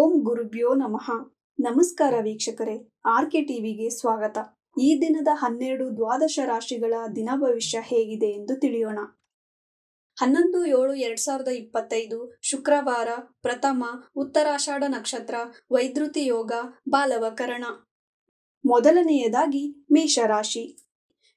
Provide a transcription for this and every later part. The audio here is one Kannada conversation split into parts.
ಓಂ ಗುರುಭ್ಯೋ ನಮಃ. ನಮಸ್ಕಾರ ವೀಕ್ಷಕರೇ, ಆರ್ಕೆ ಟಿವಿಗೆ ಸ್ವಾಗತ. ಈ ದಿನದ 12 ದ್ವಾದಶ ರಾಶಿಗಳ ದಿನ ಭವಿಷ್ಯ ಹೇಗಿದೆ ಎಂದು ತಿಳಿಯೋಣ. 11/7/2025 ಶುಕ್ರವಾರ, ಪ್ರಥಮ ಉತ್ತರಾಷಾಢ ನಕ್ಷತ್ರ, ವೈದ್ರುತಿ ಯೋಗ, ಬಾಲವಕರಣ. ಮೊದಲನೆಯದಾಗಿ ಮೇಷರಾಶಿ.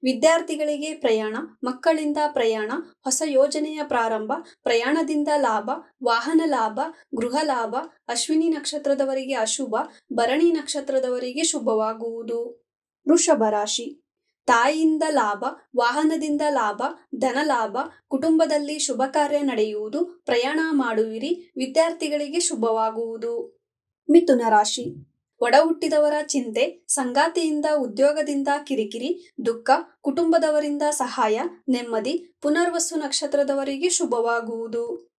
ವಿದ್ಯಾರ್ಥಿಗಳಿಗೆ ಪ್ರಯಾಣ, ಮಕ್ಕಳಿಂದ ಪ್ರಯಾಣ, ಹೊಸ ಯೋಜನೆಯ ಪ್ರಾರಂಭ, ಪ್ರಯಾಣದಿಂದ ಲಾಭ, ವಾಹನ ಲಾಭ, ಗೃಹ ಲಾಭ. ಅಶ್ವಿನಿ ನಕ್ಷತ್ರದವರಿಗೆ ಅಶುಭ, ಭರಣಿ ನಕ್ಷತ್ರದವರಿಗೆ ಶುಭವಾಗುವುದು. ವೃಷಭ ರಾಶಿ. ತಾಯಿಯಿಂದ ಲಾಭ, ವಾಹನದಿಂದ ಲಾಭ, ಧನ ಲಾಭ, ಕುಟುಂಬದಲ್ಲಿ ಶುಭ ಕಾರ್ಯ ನಡೆಯುವುದು, ಪ್ರಯಾಣ ಮಾಡುವಿರಿ, ವಿದ್ಯಾರ್ಥಿಗಳಿಗೆ ಶುಭವಾಗುವುದು. ಮಿಥುನ ರಾಶಿ. ಒಡ ಹುಟ್ಟಿದವರ ಚಿಂತೆ, ಸಂಗಾತಿಯಿಂದ ಉದ್ಯೋಗದಿಂದ ಕಿರಿಕಿರಿ, ದುಃಖ, ಕುಟುಂಬದವರಿಂದ ಸಹಾಯ, ನೆಮ್ಮದಿ, ಪುನರ್ವಸು ನಕ್ಷತ್ರದವರಿಗೆ ಶುಭವಾಗುವುದು.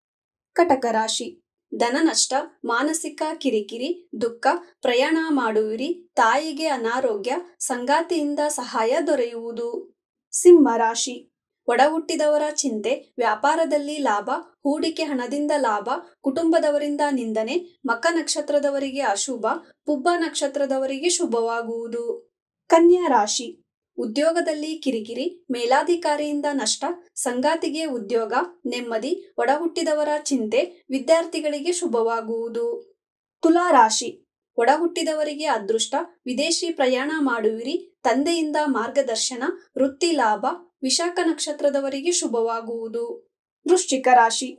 ಕಟಕ ರಾಶಿ. ಧನ ನಷ್ಟ, ಮಾನಸಿಕ ಕಿರಿಕಿರಿ, ದುಃಖ, ಪ್ರಯಾಣ ಮಾಡುವಿರಿ, ತಾಯಿಗೆ ಅನಾರೋಗ್ಯ, ಸಂಗಾತಿಯಿಂದ ಸಹಾಯ ದೊರೆಯುವುದು. ಸಿಂಹ ರಾಶಿ. ಒಡ ಹುಟ್ಟಿದವರ ಚಿಂತೆ, ವ್ಯಾಪಾರದಲ್ಲಿ ಲಾಭ, ಹೂಡಿಕೆ ಹಣದಿಂದ ಲಾಭ, ಕುಟುಂಬದವರಿಂದ ನಿಂದನೆ, ಮಕ ನಕ್ಷತ್ರದವರಿಗೆ ಅಶುಭ, ಪುಬ್ಬ ನಕ್ಷತ್ರದವರಿಗೆ ಶುಭವಾಗುವುದು. ಕನ್ಯಾ ರಾಶಿ. ಉದ್ಯೋಗದಲ್ಲಿ ಕಿರಿಕಿರಿ, ಮೇಲಾಧಿಕಾರಿಯಿಂದ ನಷ್ಟ, ಸಂಗಾತಿಗೆ ಉದ್ಯೋಗ, ನೆಮ್ಮದಿ, ಒಡ ಹುಟ್ಟಿದವರ ಚಿಂತೆ, ವಿದ್ಯಾರ್ಥಿಗಳಿಗೆ ಶುಭವಾಗುವುದು. ತುಲಾ ರಾಶಿ. ಒಡ ಹುಟ್ಟಿದವರಿಗೆ ಅದೃಷ್ಟ, ವಿದೇಶಿ ಪ್ರಯಾಣ ಮಾಡುವಿರಿ, ತಂದೆಯಿಂದ ಮಾರ್ಗದರ್ಶನ, ವೃತ್ತಿ ಲಾಭ, ವಿಶಾಖ ನಕ್ಷತ್ರದವರಿಗೆ ಶುಭವಾಗುವುದು. ವೃಶ್ಚಿಕ ರಾಶಿ.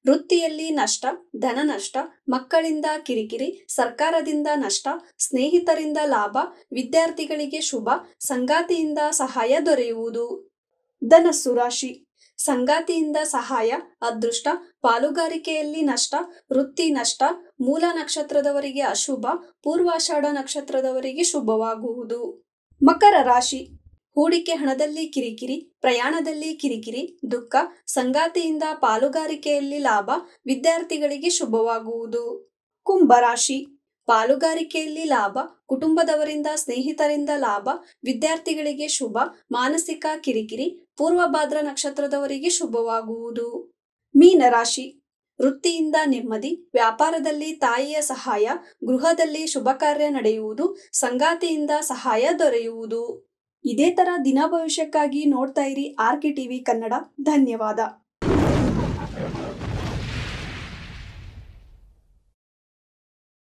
ವೃತ್ತಿಯಲ್ಲಿ ನಷ್ಟ, ಧನ ನಷ್ಟ, ಮಕ್ಕಳಿಂದ ಕಿರಿಕಿರಿ, ಸರ್ಕಾರದಿಂದ ನಷ್ಟ, ಸ್ನೇಹಿತರಿಂದ ಲಾಭ, ವಿದ್ಯಾರ್ಥಿಗಳಿಗೆ ಶುಭ, ಸಂಗಾತಿಯಿಂದ ಸಹಾಯ ದೊರೆಯುವುದು. ಧನಸ್ಸು ರಾಶಿ. ಸಂಗಾತಿಯಿಂದ ಸಹಾಯ, ಅದೃಷ್ಟ, ಪಾಲುಗಾರಿಕೆಯಲ್ಲಿ ನಷ್ಟ, ವೃತ್ತಿ ನಷ್ಟ, ಮೂಲ ನಕ್ಷತ್ರದವರಿಗೆ ಅಶುಭ, ಪೂರ್ವಾಷಾಢ ನಕ್ಷತ್ರದವರಿಗೆ ಶುಭವಾಗುವುದು. ಮಕರ ರಾಶಿ. ಹೂಡಿಕೆ ಹಣದಲ್ಲಿ ಕಿರಿಕಿರಿ, ಪ್ರಯಾಣದಲ್ಲಿ ಕಿರಿಕಿರಿ, ದುಃಖ, ಸಂಗಾತಿಯಿಂದ ಪಾಲುಗಾರಿಕೆಯಲ್ಲಿ ಲಾಭ, ವಿದ್ಯಾರ್ಥಿಗಳಿಗೆ ಶುಭವಾಗುವುದು. ಕುಂಭರಾಶಿ. ಪಾಲುಗಾರಿಕೆಯಲ್ಲಿ ಲಾಭ, ಕುಟುಂಬದವರಿಂದ ಸ್ನೇಹಿತರಿಂದ ಲಾಭ, ವಿದ್ಯಾರ್ಥಿಗಳಿಗೆ ಶುಭ, ಮಾನಸಿಕ ಕಿರಿಕಿರಿ, ಪೂರ್ವಭಾದ್ರ ನಕ್ಷತ್ರದವರಿಗೆ ಶುಭವಾಗುವುದು. ಮೀನರಾಶಿ. ವೃತ್ತಿಯಿಂದ ನೆಮ್ಮದಿ, ವ್ಯಾಪಾರದಲ್ಲಿ ತಾಯಿಯ ಸಹಾಯ, ಗೃಹದಲ್ಲಿ ಶುಭ ಕಾರ್ಯ ನಡೆಯುವುದು, ಸಂಗಾತಿಯಿಂದ ಸಹಾಯ ದೊರೆಯುವುದು. ಇದೇ ತರ ದಿನ ಭವಿಷ್ಯಕ್ಕಾಗಿ ನೋಡ್ತಾ ಇರಿ ಆರ್ಕೆ ಟಿವಿ ಕನ್ನಡ. ಧನ್ಯವಾದ.